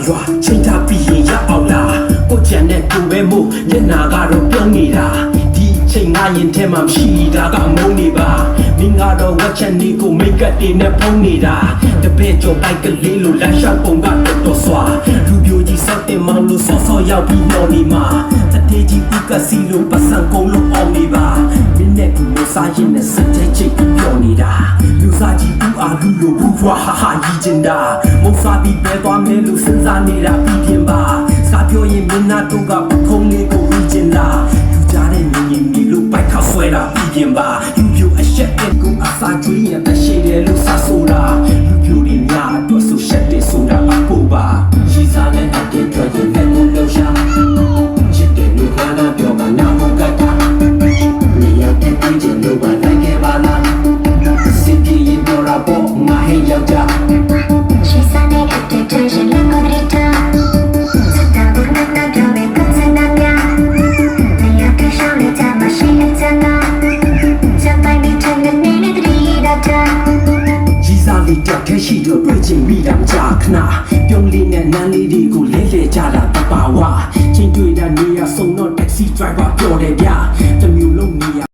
ရွာချိန်ထားပြီးရင်ရအောင်လားကိုကြံတဲ့ကိုပဲမို့မျက်နာကတော့ပြုံးနေတာဒီချိန်ငါရင်ထဲမှာမရှိတာကမုန်းနေပါမင်းကတော့ဝက်ချက်နေကိုမိတ်ကပ်တွေနဲ့ဖုံးနေတာတပည့်ကျော်ပိုက်ကလေးလိုလမ်းလျှောက်ပုံကတော်စွာလူပြိုကြီးစောက်တင်မောင်းလို့ဆော့ဆော့ရောက်ပြီးပေါ်နေမှာတတေးကြီးဥကစီလိုပတ်စံကုန်လို့အောင်နေပါမင်းနဲ့ကိုစားရင်နဲ့စတဲ့ချိတ်ပြောနေတာလူစားကြီးဥအားလူလိုဘူးဖွာဟာဟာကြီးကျင်တာမုံစားပြီးပဲသွားမယ်လို့စဉ်းစားနေတာပြီးပြင်ပါစားပြောရင်မင်းနာတို့ကပခုံးလေးကိုပြီးကျင်တာလူကြတဲ့မြင်ရင်ဒီလိုပိုက်ခါဆွဲတာပြီးပြင်ပါလူပြိုအဆက်တဲ့ကိုအစာကျွေးရင်တရှိတယ်လို့စားဆိုတာလူပြိုတွေများတော့ဆိုရှက်တယ်ဆိုတာအဖို့ပါရှိစားတဲ့အတင်းထွက်ရင်လည်းကိုလှုပ်ရှားချစ်တယ်လို့ခါနာပြောမှနာဖို့ကတာနေရာတဲ့ပြည်ကျင်လို့ပါနိုင်ခဲ့ပါလားစစ်တီရင်ပြောတာပေါ့ငါဟဲ့ယောက်ျားရှိစားတဲ့အတင်းထွက်ရင်လည်းကိုရတာစတာဘုနာနာကြောင့်ပဲကစနာများနေရာကရှောင်းလက်မရှိတဲ့ချမ်းသာစပိုင်မိထနေနေတရီဒါတာကြီးစားလေးတက်ခဲရှိတော့တွေ့ချင်မိတာကြာခဏပြုံးလေးနဲ့နန်းလေးတွေကိုလဲလဲကြတာတပါဝါချင်းတွေ့တဲ့နေရာစုံတော့ taxi driver ပြောတယ်ဗျတမျိုးလုံးနေရ